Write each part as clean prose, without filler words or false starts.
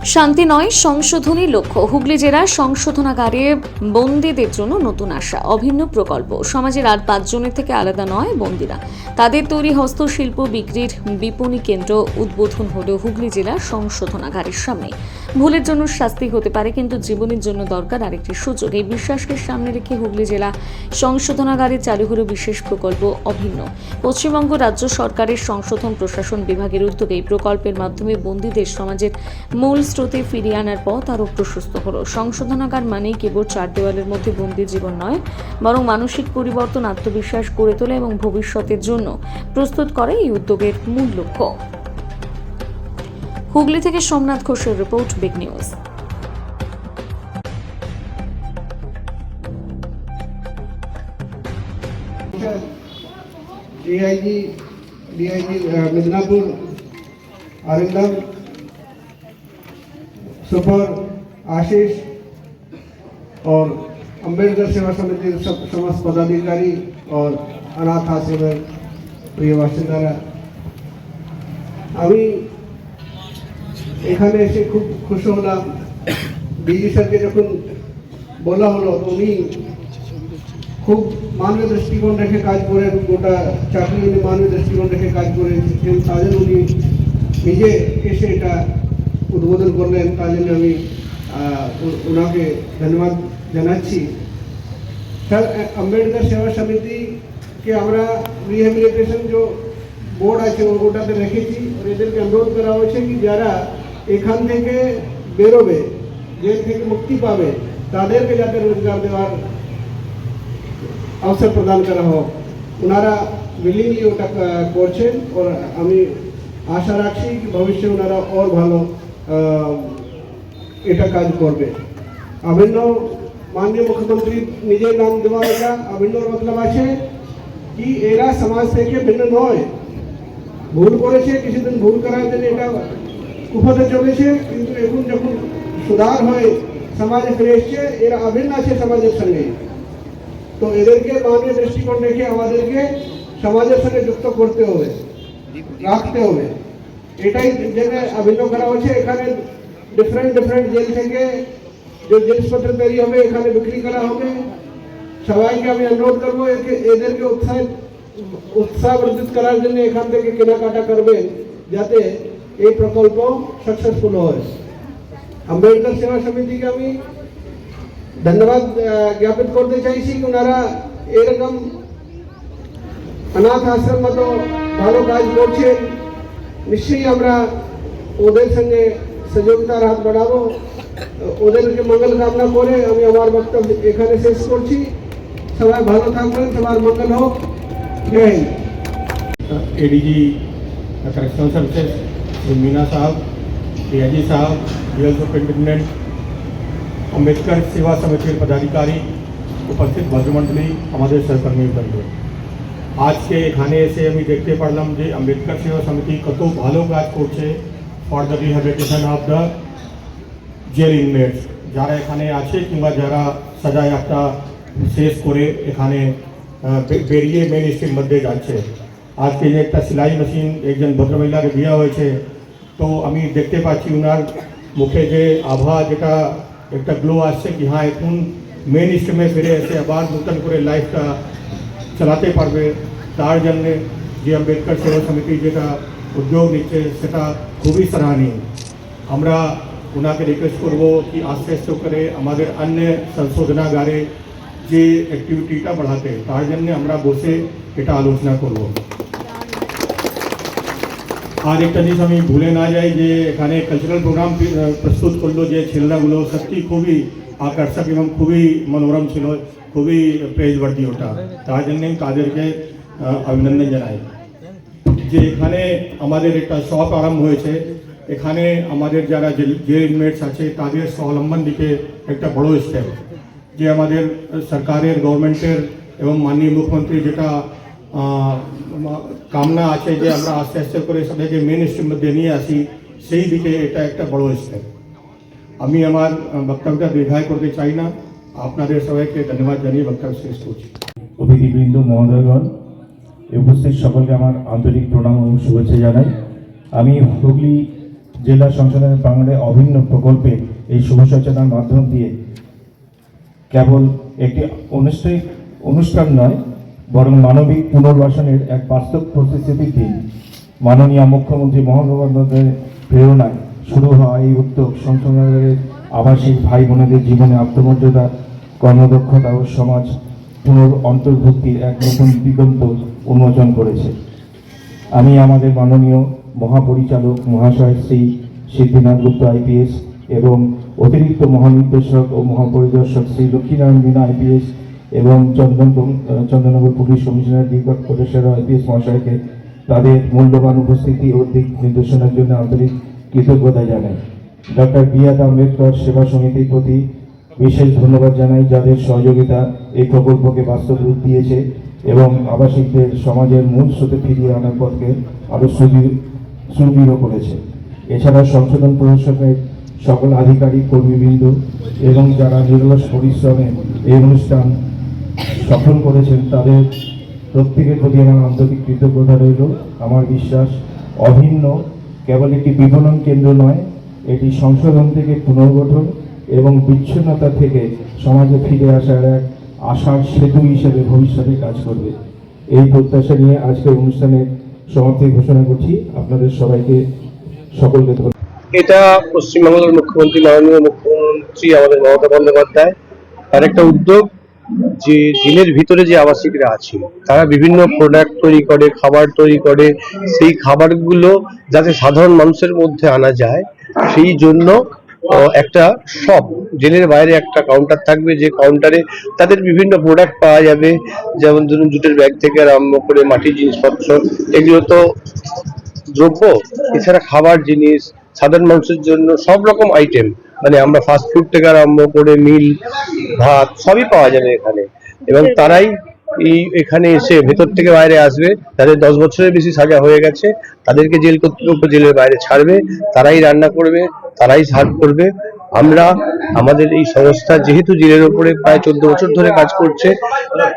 শান্তি নয়, সংশোধনী লক্ষ্য। হুগলি জেলার সংশোধনাগারে বন্দীদের জন্য নতুন আশা, অভিন্ন প্রকল্প। সমাজের আর 5 জনের থেকে আলাদা নয় বন্দীরা। তাদের তৈরি হস্তশিল্প বিক্রির বিপণী কেন্দ্র উদ্বোধন হলো হুগলি জেলার সংশোধনাগারের সামনে। ভুলের জন্য শাস্তি হতে পারে, কিন্তু জীবনের জন্য দরকার আরেকটি সুযোগ। এই বিশ্বাসকে সামনে রেখে হুগলি জেলা সংশোধনাগারে চালু হলো বিশেষ প্রকল্প অভিন্ন। পশ্চিমবঙ্গ রাজ্য সরকারের সংশোধন প্রশাসন বিভাগের উদ্যোগে এই প্রকল্পের মাধ্যমে বন্দীদের সমাজের মূল স্রোতে ফিরিয়ে আনার পথ আরও প্রশস্ত হলো। সংশোধনাগার মানেই কেবল 4 দেওয়ালের মধ্যে বন্দী জীবন নয়, বরং মানসিক পরিবর্তন, আত্মবিশ্বাস গড়ে তোলা এবং ভবিষ্যতের জন্য প্রস্তুত করে এই উদ্যোগের মূল লক্ষ্য। হুগলি থেকে সোমনাথ ঘোষের report, big news. DIG Midnapore Arindam, super Ashish और अम्बेडकर सेवा समिति समस्त पदाधिकारी और अनाथ आश्रमेर प्रिय बासिंदारा, আমি এখানে এসে খুব খুশি হলাম। ডিজি স্যারকে যখন বলা হলো, উনি খুব মানবীয় দৃষ্টিকোণ রেখে কাজ করে, গোটা চাকরি উনি মানবীয় দৃষ্টিকোণ রেখে কাজ করে, তার জন্য উনি নিজে এসে এটা উদ্বোধন করলেন। তার জন্য আমি ওনাকে ধন্যবাদ জানাচ্ছি। স্যার, আম্বেদকর সেবা সমিতিকে আমরা রিহ্যাবিলিটেশন যে বোর্ড আছে ওটাতে রেখেছি, আর এদেরকে অনুরোধ করা হয়েছে কি যারা এখান থেকে বেরোবে, জেল থেকে মুক্তি পাবে, তাদেরকে যাতে রোজগার দেওয়ার अवसर प्रदान करा हो। उनारा विलिंगली ওটা করছেন, और আমি আশা রাখছি কি ভবিষ্যতে ওনারা और ভালো এটা কাজ করবে। অভিন্ন মাননীয় মুখ্যমন্ত্রী নিজের নাম দেওয়া, এটা অভিন্নর মতলব আছে কি এরা সমাজ থেকে ভিন্ন নয়। ভুল করেছে, কিছুদিন ভুল করার জন্য এটা কুপথে চলেছে, কিন্তু এখন যখন সুধার হয়ে সমাজে ফিরে এসছে, এরা অভিন্ন আছে সমাজের সঙ্গে। তো এদেরকে মাননীয় দৃষ্টিকোণ রেখে আমাদেরকে সমাজের সঙ্গে যুক্ত করতে হবে, রাখতে হবে। এটাই যেটা অভিন্ন করা হচ্ছে। এখানে ডিফারেন্ট জেল থেকে যে জিনিসপত্র তৈরি হবে এখানে বিক্রি করা হবে। সবাইকে আমি অনুরোধ করবো এদেরকে উৎসাহবর্ধিত করার জন্য এখান থেকে কেনাকাটা করবেন, যাতে এই প্রকল্প সাকসেসফুল হয়। আম্বেদকর সেবা সমিতিকে আমি ধন্যবাদ জ্ঞাপন করতে চাইছি। ওনারা এরকম অনাথ আশ্রম মতো ভালো কাজ করছেন। নিশ্চয়ই আমরা ওদের সঙ্গে সহযোগিতার হাত বাড়াবো। ওদেরকে মঙ্গল কামনা করে আমি আমার বক্তব্য এখানে শেষ করছি। সবাই ভালো থাকবেন, সবার মঙ্গল হোক। জয় হিন্দ। एडीजी करेक्शनल सर्विसेज मीना साहब, डीआईजी साहब, जेल सुपरिटेंडेंट, अम्बेडकर सेवा समिति पदाधिकारी, उपस्थित भद्रमंडली, हमारे सहकर्मी बंधु, आज के एखाने एसे हमें देखते पारलाम जे अम्बेडकर सेवा समिति कत भालो काज करछे for the rehabilitation of the jail inmates, যারা এখানে আছে কিংবা যারা সাজায়াপ্তা শেষ করে এখানে বেরিয়ে মেন স্ট্রিম মধ্যে যাচ্ছে। আজকে যে একটা সেলাই মেশিন একজন ভদ্রমহিলাকে দেওয়া হয়েছে, তো আমি দেখতে পাচ্ছি ওনার মুখে যে আভা, যেটা একটা গ্লো আসছে কি হ্যাঁ এখন মেন স্ট্রিমে ফিরে এসে আবার নতুন করে লাইফটা চালাতে পারবে। তার জন্যে যে আম্বেদকর সেবা সমিতি যেটা উদ্যোগ নিচ্ছে সেটা খুবই সরাহনীয়। আমরা ওনাকে রিকোয়েস্ট করব কি আস্তে আস্তে করে আমাদের অন্য সংশোধনাগারে যে অ্যাক্টিভিটিটা বাড়াতে, তার জন্য আমরা বসে এটা আলোচনা করব। আর একটা জিনিস আমি ভুলে না যাই যে এখানে কালচারাল প্রোগ্রাম প্রস্তুত করলো যে ছেলেরাগুলো, সত্যি খুবই আকর্ষক এবং খুবই মনোরম ছিল, খুবই প্রেজওয়ার্দি ওটা। তার জন্যে তাদেরকে অভিনন্দন জানাই। যে এখানে আমাদের একটা শপ আরম্ভ হয়েছে, এখানে আমাদের যারা জেল ইনমেটস আছে তাদের স্বাবলম্বন দিকে একটা বড় স্টেপ, যে আমাদের সরকারের গভর্নমেন্টের এবং মাননীয় মুখ্যমন্ত্রী যেটা কামনা আছে যে আমরা আস্তে আস্তে করে সবাইকে মেন স্ট্রিম মধ্যে নিয়ে আসি, সেই দিকে এটা একটা বড় স্টেপ। আমি আমার বক্তব্যটা দীর্ঘায় করতে চাই না, আপনাদের সবাইকে ধন্যবাদ জানিয়ে বক্তব্য শেষ করছি। অতিথিবৃন্দ, মহোদয়গণ, উপস্থিত সকলকে আমার আন্তরিক প্রণাম এবং শুভেচ্ছা জানাই। আমি হুগলি জেলা সংসদের প্রাঙ্গণে অভিন্ন প্রকল্পে এই শুভ সূচনার মাধ্যম দিয়ে কেবল একটি অনুষ্ঠান নয়, বরং মানবিক পুনর্বাসনের এক বাস্তব প্রতিশ্রুতির দিন। মাননীয় মুখ্যমন্ত্রী মমতা বন্দ্যোপাধ্যায়ের প্রেরণায় শুরু হওয়া এই উদ্যোগ সংসদের আবাসিক ভাই বোনেদের জীবনে আত্মমর্যাদা, কর্মদক্ষতা ও সমাজ অন্তর্ভুক্তির এক নতুন দিগন্ত উন্মোচন করেছে। আমি আমাদের মাননীয় মহাপরিচালক মহাশয় শ্রী সিদ্ধিনাথ গুপ্ত আইপিএস এবং অতিরিক্ত মহানির্দেশক ও মহাপরিদর্শক শ্রী লক্ষ্মীনারায়ণ মীনা আইপিএস এবং Chandannagar police commissioner Deepak Koteswar IPS মহাশয়কে তাদের মূল্যবান উপস্থিতি ও দিক নির্দেশনার জন্য আন্তরিক কৃতজ্ঞতা জানাই। Doctor B.R.. আম্বেদকর সেবা সমিতির প্রতি বিশেষ ধন্যবাদ জানাই, যাদের সহযোগিতা এই প্রকল্পকে বাস্তব রূপ দিয়েছে এবং আবাসিকদের সমাজের মূল স্রোতে ফিরিয়ে আনার পথকে আরও সুদৃঢ় করেছে। এছাড়া সংশোধন প্রশাসনের সকল আধিকারিক, কর্মীবৃন্দ এবং যারা নিরলস পরিশ্রমে এই অনুষ্ঠান সফল করেছেন, তাদের প্রত্যেকের প্রতি আমার আন্তরিক কৃতজ্ঞতা রইল। আমার বিশ্বাস অভিন্ন কেবল একটি বিপণন কেন্দ্র নয়, এটি সংশোধন থেকে পুনর্গঠন এবং বিচ্ছিন্নতা থেকে সমাজে ফিরে আসার এক আশার সেতু হিসেবে ভবিষ্যতে কাজ করবে। এই প্রত্যাশা নিয়ে আজকের অনুষ্ঠানের সমাপ্তি ঘোষণা করছি। আপনাদের সবাইকে সকলকে ধন্যবাদ। এটা পশ্চিমবাংলার মুখ্যমন্ত্রী, মাননীয় মুখ্যমন্ত্রী আমাদের মমতা বন্দ্যোপাধ্যায়, তার একটা উদ্যোগ যে জেলের ভিতরে যে আবাসিকরা আছে তারা বিভিন্ন প্রোডাক্ট তৈরি করে, খাবার তৈরি করে, সেই খাবারগুলো যাতে সাধারণ মানুষের মধ্যে আনা যায় সেই জন্য একটা শপ, জেলের বাইরে একটা কাউন্টার থাকবে, যে কাউন্টারে তাদের বিভিন্ন প্রোডাক্ট পাওয়া যাবে, যেমন ধরুন জুটের ব্যাগ থেকে আরম্ভ করে মাটির জিনিসপত্র, এগুলো তো দ্রব্য, এছাড়া খাবার জিনিস, সাধারণ মানুষের জন্য সব রকম আইটেম, মানে আমরা ফাস্ট ফুড থেকে আরম্ভ করে মিল, ভাত সবই পাওয়া যাবে এখানে। এবং তারাই এখানে এসে ভেতর থেকে বাইরে আসবে, যাদের 10 বছরের বেশি সাজা হয়ে গেছে তাদেরকে জেল কর্তৃপক্ষ জেলের বাইরে ছাড়বে, তারাই রান্না করবে, তারাই সার্ভ করবে। আমরা আমাদের এই সংস্থা যেহেতু জেলের উপরে প্রায় 14 বছর ধরে কাজ করছে,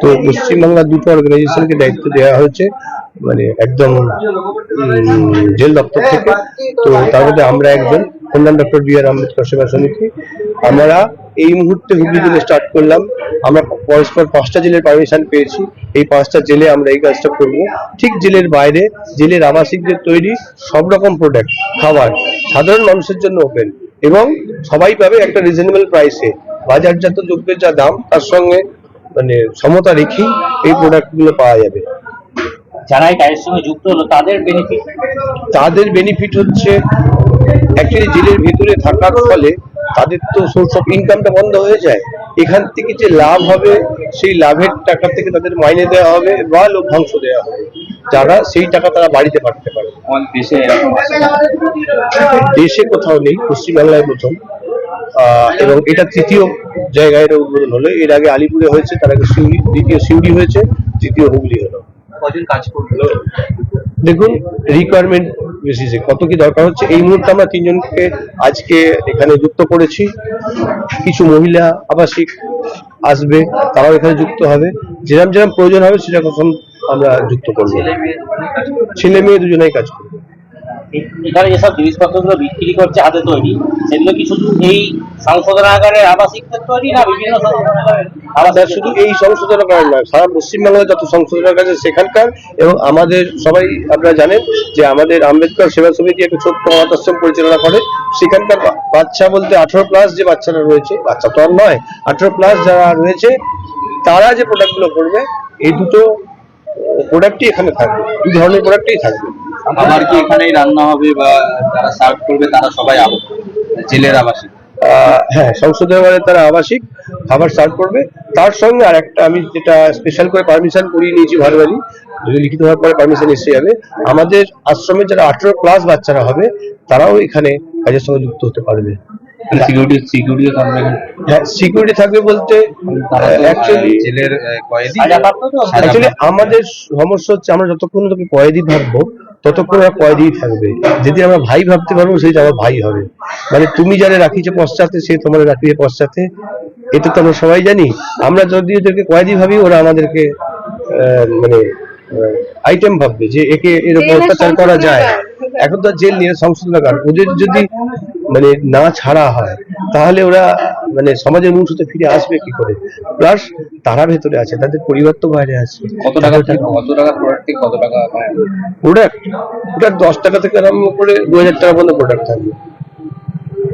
তো পশ্চিমবাংলার দুটো অর্গানাইজেশনকে দায়িত্ব দেওয়া হয়েছে, মানে একদম জেল দপ্তর থেকে। তো তার মধ্যে আমরা একজন, কল্যাণ ডক্টর বি.আর. আম্বেদকর সেবা সমিতি, আমরা এই মুহূর্তে হুগলি জেলে স্টার্ট করলাম। আমরা পরস্পর 5টা জেলের পারমিশন পেয়েছি, এই 5টা জেলে আমরা এই কাজটা করব। ঠিক জেলের বাইরে জেলের আবাসিকদের তৈরি সব রকম প্রোডাক্ট, খাবার সাধারণ মানুষের জন্য ওপেন, এবং সবাই পাবে একটা রিজনেবল প্রাইসে। বাজারজাত দ্রব্যের যা দাম তার সঙ্গে মানে সমতা রেখেই এই প্রোডাক্টগুলো পাওয়া যাবে। যারা এই কাজের সঙ্গে যুক্ত হলো তাদের বেনিফিট হচ্ছে অ্যাকচুয়ালি জেলের ভিতরে থাকার ফলে তাদের তো সোর্স অফ ইনকামটা বন্ধ হয়ে যায়, এখান থেকে যে লাভ হবে সেই লাভের টাকা থেকে তাদের মাইনে দেওয়া হবে বা লভ্যাংশ দেওয়া হবে, যারা সেই টাকা তারা বাড়িতে পাঠাতে পারে। দেশে কোথাও নেই, পশ্চিমবাংলায় প্রথম, এবং এটা 3য় জায়গায় এটা উদ্বোধন হলো। এর আগে আলিপুরে হয়েছে, তার আগে সিউড়ি, দ্বিতীয় সিউড়ি হয়েছে, তৃতীয় হুগলি হলো। কজন কাজ করলো দেখুন রিকোয়ারমেন্ট বেসিসে কত কি দরকার হচ্ছে। এই মুহূর্তে আমরা 3 জনকে আজকে এখানে যুক্ত করেছি। কিছু মহিলা আবাসিক আসবে, তারাও এখানে যুক্ত হবে, যেরকম যেরকম প্রয়োজন হবে সেরকম আমরা যুক্ত করবো। ছেলে মেয়ে দুজনেই কাজ করবে। এখানে যেসব জিনিসপত্রগুলো বিক্রি করছে হাতে তৈরি, সেগুলো কি শুধু এই সংশোধনাগারে আবাসিকদের তৈরি না বিভিন্ন আমাদের শুধু এই সংশোধনাগার নয়, সারা পশ্চিমবাংলায় যত সংশোধনাগার আছে সেখানকার, এবং আমাদের সবাই আপনারা জানেন যে আমাদের আম্বেদকর সেবা সমিতি একটা ছোট্ট অনাথ আশ্রম পরিচালনা করে, সেখানকার বাচ্চা বলতে 18+ যে বাচ্চারা রয়েছে, বাচ্চা তো আর নয়, 18+ যারা রয়েছে তারা যে প্রোডাক্টগুলো করবে, এই দুটো প্রোডাক্টই এখানে থাকবে, 2 ধরনের প্রোডাক্টই থাকবে। আবার কি এখানে রান্না হবে বা যারা সার্ভ করবে তারা সবাই জেলের আবাসিক? হ্যাঁ, সংশোধনাগারে তারা আবাসিক, খাবার সার্ভ করবে। তার সঙ্গে আর একটা আমি যেটা স্পেশাল করে পারমিশন করিয়ে নিয়েছি, ভারবারি যদি লিখিত হওয়ার পরে পারমিশন এসে যাবে, আমাদের আশ্রমে যারা 18+ বাচ্চারা হবে তারাও এখানে কাজের সঙ্গে যুক্ত হতে পারবে। সিকিউরিটি থাকবে বলতে অ্যাকচুয়ালি আমাদের সমস্যা হচ্ছে আমরা যতক্ষণ তোকে কয়েদি ভাববো ততক্ষণ ওরা কয়েদি থাকবে, যদি আমরা ভাই ভাবতে পারবো সেই আমার ভাই হবে। মানে তুমি যারা রাখিছে পশ্চাতে সে তোমার রাখিছে পশ্চাতে, এটা তো আমরা সবাই জানি। আমরা যদি ওদেরকে কয়েদি ভাবি, ওরা আমাদেরকে মানে আইটেম ভাববে যে একে এর উপর অত্যাচার করা যায়। এখন তো আর জেল নিয়ে সংশোধনাগার, ওদের যদি মানে না ছাড়া হয় তাহলে ওরা মানে সমাজের মূল স্রোতে ফিরে আসবে কি করে? প্লাস তারা ভেতরে আছে, তাদের পরিবার তো বাইরে আছে। কত টাকা প্রোডাক্ট, কত টাকা প্রোডাক্ট 10 টাকা থেকে আরম্ভ করে 2000 টাকা পর্যন্ত প্রোডাক্ট থাকবে।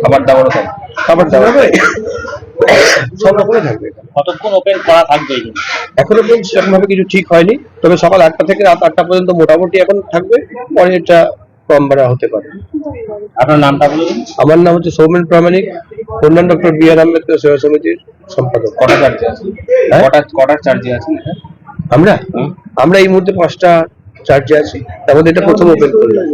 খাবার দাবারও থাকে? খাবার দাবার সব রকমই থাকবে। কতক্ষণ ওপেন করা থাকবে? এখনো পর্যন্ত সেরকম ভাবে কিছু ঠিক হয়নি, তবে সকাল 8টা থেকে রাত 8টা পর্যন্ত মোটামুটি এখন থাকবে, পরে এটা কম বাড়া হতে পারে। আপনার নামটা বলুন। আমার নাম হচ্ছে সৌমেন প্রামাণিক, কল্যাণ ডক্টর বি.আর. আম্বেদকর সেবা সমিতির সম্পাদক। কটা চার্জে আছে? হ্যাঁ? কটার চার্জে আছে? আমরা এই মুহূর্তে 5টা চার্জে আছি, তার মধ্যে এটা প্রথম ওপেন করলাম।